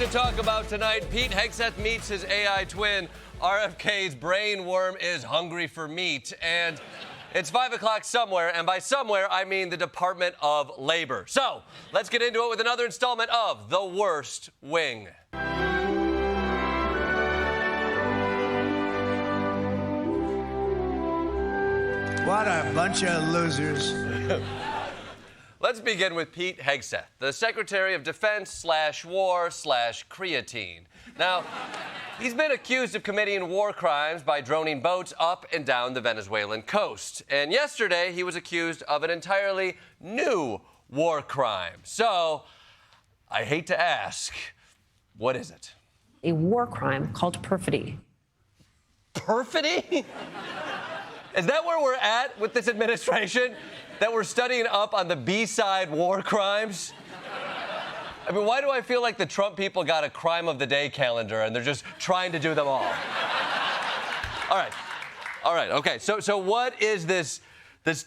to talk about tonight. Pete Hegseth meets his AI twin. RFK's brain worm is hungry for meat. And it's 5 o'clock somewhere, and by somewhere, I mean the Department of Labor. So, let's get into it with another installment of The Worst Wing. What a bunch of losers. Let's begin with Pete Hegseth, the Secretary of Defense/War/creatine. Now, he's been accused of committing war crimes by droning boats up and down the Venezuelan coast. And yesterday, he was accused of an entirely new war crime. So, I hate to ask, what is it? A war crime called perfidy. Perfidy? Is that where we're at with this administration? That we're studying up on the B-side war crimes? I mean, why do I feel like the Trump people got a crime of the day calendar and they're just trying to do them all? All right, okay. So what is this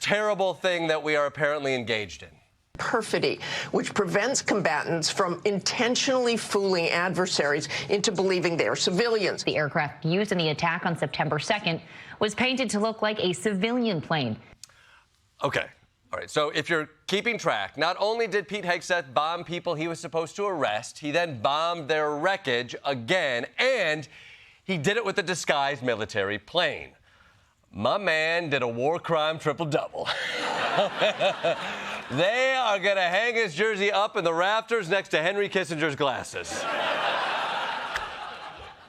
terrible thing that we are apparently engaged in? Perfidy, which prevents combatants from intentionally fooling adversaries into believing they are civilians. The aircraft used in the attack on September 2nd was painted to look like a civilian plane. Okay. All right, so if you're keeping track, not only did Pete Hegseth bomb people he was supposed to arrest, he then bombed their wreckage again, and he did it with a disguised military plane. My man did a war crime triple-double. They are going to hang his jersey up in the rafters next to Henry Kissinger's glasses.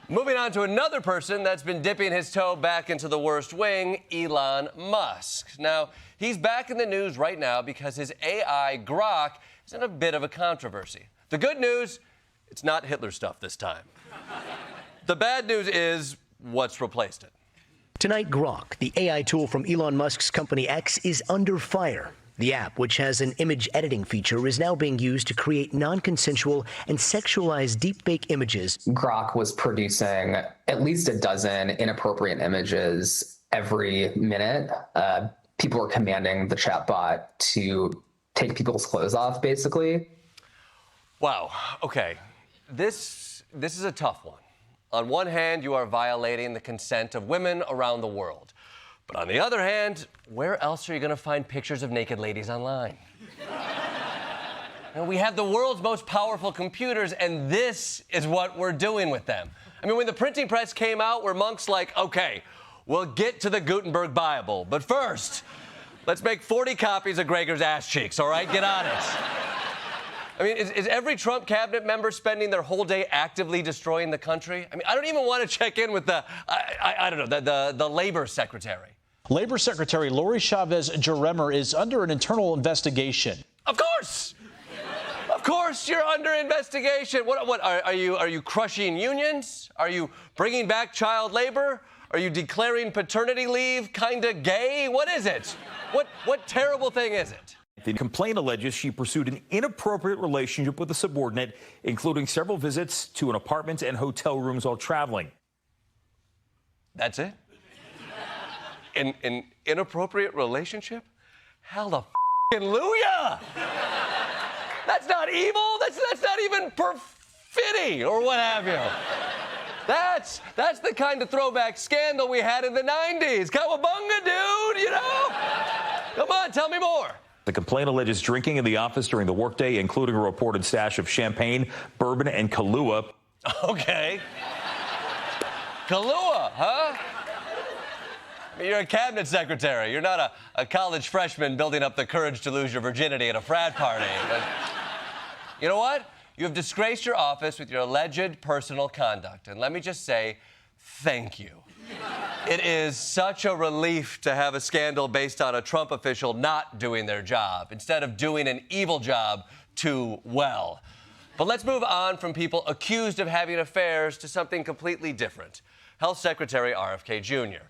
Moving on to another person that's been dipping his toe back into the worst wing, Elon Musk. Now, he's back in the news right now because his AI, Grok, is in a bit of a controversy. The good news, it's not Hitler stuff this time. The bad news is what's replaced it. Tonight, Grok, the AI tool from Elon Musk's company X, is under fire. The app, which has an image editing feature, is now being used to create non-consensual and sexualized deepfake images. Grok was producing at least a dozen inappropriate images every minute. People were commanding the chatbot to take people's clothes off, basically. Wow. Okay. This is a tough one. On one hand, you are violating the consent of women around the world. But on the other hand, where else are you going to find pictures of naked ladies online? And we have the world's most powerful computers, and this is what we're doing with them. I mean, when the printing press came out, were monks like, okay, we'll get to the Gutenberg Bible, but first, let's make 40 copies of Gregor's ass cheeks, all right? Get on it. I mean, is every Trump cabinet member spending their whole day actively destroying the country? I mean, I don't even want to check in with the labor secretary. Labor Secretary Lori Chavez-DeRemer is under an internal investigation. Of course! Of course you're under investigation. What are you crushing unions? Are you bringing back child labor? Are you declaring paternity leave kinda gay? What is it? What terrible thing is it? The complaint alleges she pursued an inappropriate relationship with a subordinate, including several visits to an apartment and hotel rooms while traveling. That's it? An inappropriate relationship? Hallelujah! That's not evil. That's not even perfidy or what have you. That's the kind of throwback scandal we had in the 90s. Cowabunga, dude, you know? Come on, tell me more. The complaint alleges drinking in the office during the workday, including a reported stash of champagne, bourbon, and Kahlua. Okay. Kahlua, huh? You're a cabinet secretary. You're not a college freshman building up the courage to lose your virginity at a frat party. But you know what? You have disgraced your office with your alleged personal conduct. And let me just say, thank you. It is such a relief to have a scandal based on a Trump official not doing their job, instead of doing an evil job too well. But let's move on from people accused of having affairs to something completely different. Health Secretary RFK Jr.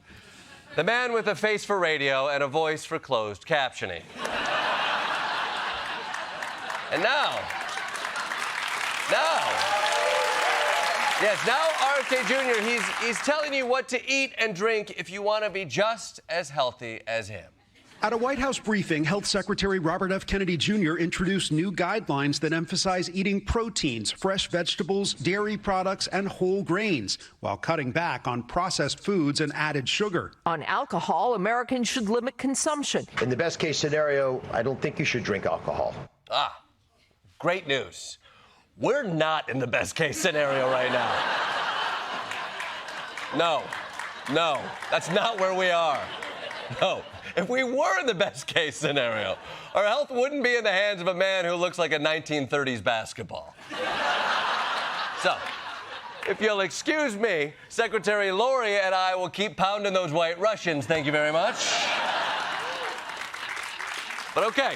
The man with a face for radio and a voice for closed captioning. And now, RFK Jr., he's telling you what to eat and drink if you want to be just as healthy as him. At a White House briefing, Health Secretary Robert F. Kennedy Jr. introduced new guidelines that emphasize eating proteins, fresh vegetables, dairy products, and whole grains, while cutting back on processed foods and added sugar. On alcohol, Americans should limit consumption. In the best case scenario, I don't think you should drink alcohol. Ah, great news. We're not in the best case scenario right now. No, that's not where we are. No. If we were in the best case scenario, our health wouldn't be in the hands of a man who looks like a 1930s basketball. So, if you'll excuse me, Secretary Lori and I will keep pounding those white Russians. Thank you very much. But okay.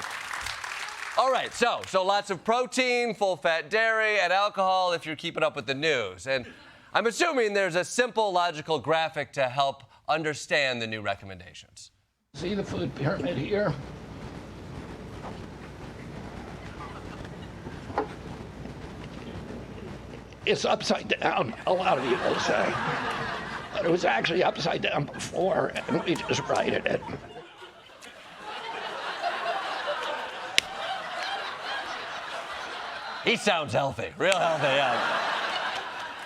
All right, so lots of protein, full-fat dairy, and alcohol if you're keeping up with the news. And I'm assuming there's a simple, logical graphic to help understand the new recommendations. See the food pyramid here? It's upside down, a lot of people say. But it was actually upside down before, and we just righted it. He sounds healthy, real healthy, yeah.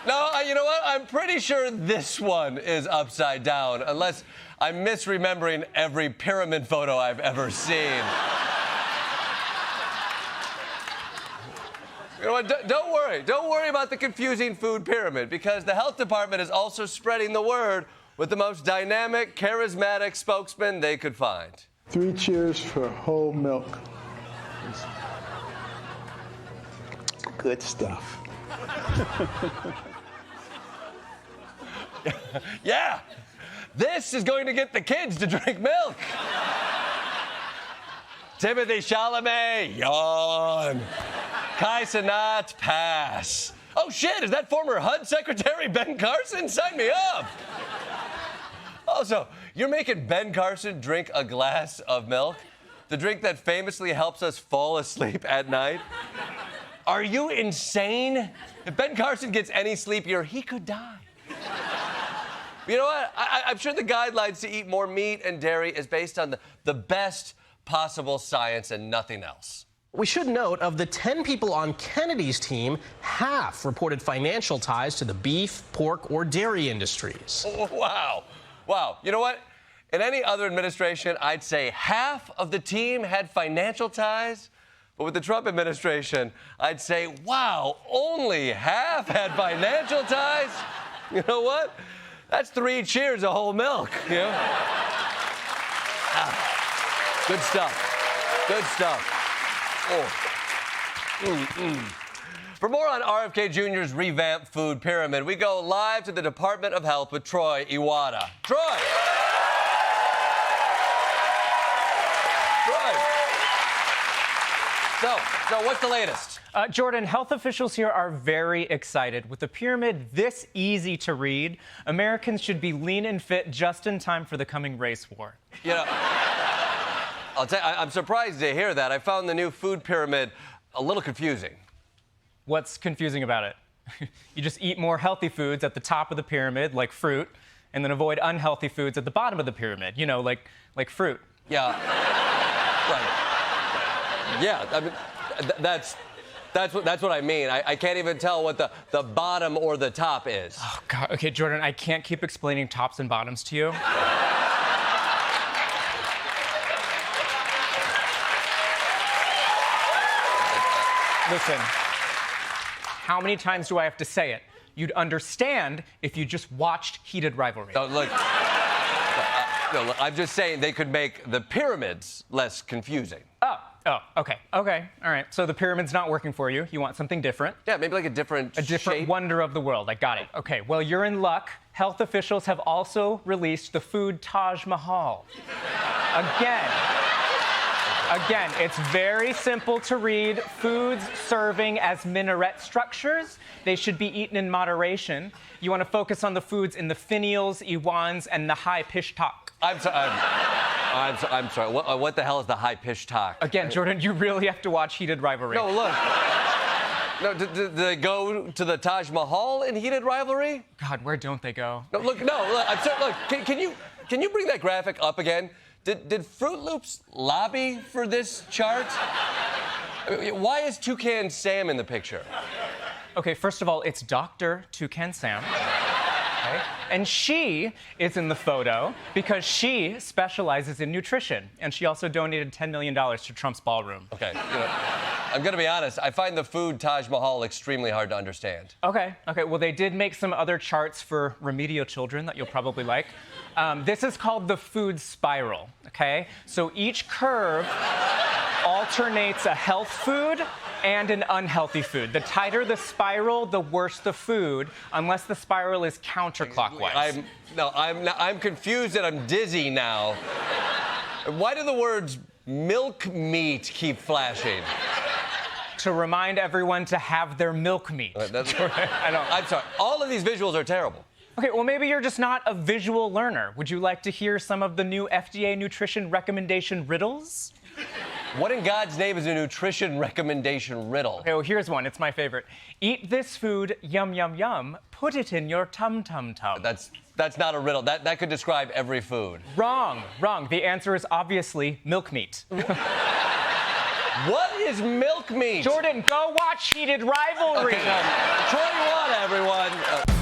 No, you know what? I'm pretty sure this one is upside down, unless I'm misremembering every pyramid photo I've ever seen. You know what? Don't worry about the confusing food pyramid, because the health department is also spreading the word with the most dynamic, charismatic spokesman they could find. 3 cheers for whole milk. Good stuff. Yeah, this is going to get the kids to drink milk. Timothy Chalamet, yawn. Kai Cenat, pass. Oh shit, is that former HUD Secretary Ben Carson? Sign me up. Also, you're making Ben Carson drink a glass of milk? The drink that famously helps us fall asleep at night? Are you insane? If Ben Carson gets any sleepier, he could die. You know what? I'm sure the guidelines to eat more meat and dairy is based on the best possible science and nothing else. We should note, of the 10 people on Kennedy's team, half reported financial ties to the beef, pork, or dairy industries. Wow. You know what? In any other administration, I'd say half of the team had financial ties. But with the Trump administration, I'd say, wow, only half had financial ties? You know what? That's 3 cheers of whole milk, you know? Good stuff. Oh. For more on RFK Jr.'s revamped food pyramid, we go live to the Department of Health with Troy Iwata. Troy! So what's the latest? Jordan, health officials here are very excited. With the pyramid this easy to read, Americans should be lean and fit just in time for the coming race war. You know, I'll tell you, I'm surprised to hear that. I found the new food pyramid a little confusing. What's confusing about it? You just eat more healthy foods at the top of the pyramid, like fruit, and then avoid unhealthy foods at the bottom of the pyramid, you know, like fruit. Yeah. Right. Yeah, I mean, that's what I mean. I can't even tell what the bottom or the top is. Oh, God. Okay, Jordan, I can't keep explaining tops and bottoms to you. Listen, how many times do I have to say it? You'd understand if you just watched Heated Rivalry. Oh, look, I'm just saying they could make the pyramids less confusing. Oh, okay. All right. So the pyramid's not working for you. You want something different? Yeah, maybe like a different shape. Wonder of the world. I got it. Okay, well, you're in luck. Health officials have also released the food Taj Mahal. Again, it's very simple to read. Foods serving as minaret structures. They should be eaten in moderation. You want to focus on the foods in the finials, iwans, and the high pishtak. I'm sorry. What the hell is the high-pitched talk? Again, Jordan, you really have to watch Heated Rivalry. No, look. No, did they go to the Taj Mahal in Heated Rivalry? God, where don't they go? No, look. I'm sorry. Look, can you bring that graphic up again? Did Fruit Loops lobby for this chart? Why is Toucan Sam in the picture? Okay, first of all, it's Dr. Toucan Sam. Okay? And she is in the photo because she specializes in nutrition. And she also donated $10 million to Trump's ballroom. Okay, I'm gonna be honest, I find the food Taj Mahal extremely hard to understand. Okay, well, they did make some other charts for remedial children that you'll probably like. This is called the food spiral, okay? So each curve alternates a health food and an unhealthy food. The tighter the spiral, the worse the food, unless the spiral is counterclockwise. I'm confused and I'm dizzy now. Why do the words milk meat keep flashing? To remind everyone to have their milk meat. I'm sorry. All of these visuals are terrible. Okay, well, maybe you're just not a visual learner. Would you like to hear some of the new FDA nutrition recommendation riddles? What in God's name is a nutrition recommendation riddle? Okay, well, here's one. It's my favorite. Eat this food, yum, yum, yum. Put it in your tum-tum-tum. That's not a riddle. That could describe every food. Wrong. The answer is obviously milk meat. What is milk meat? Jordan, go watch Heated Rivalry. Okay, Troy Iwata, everyone.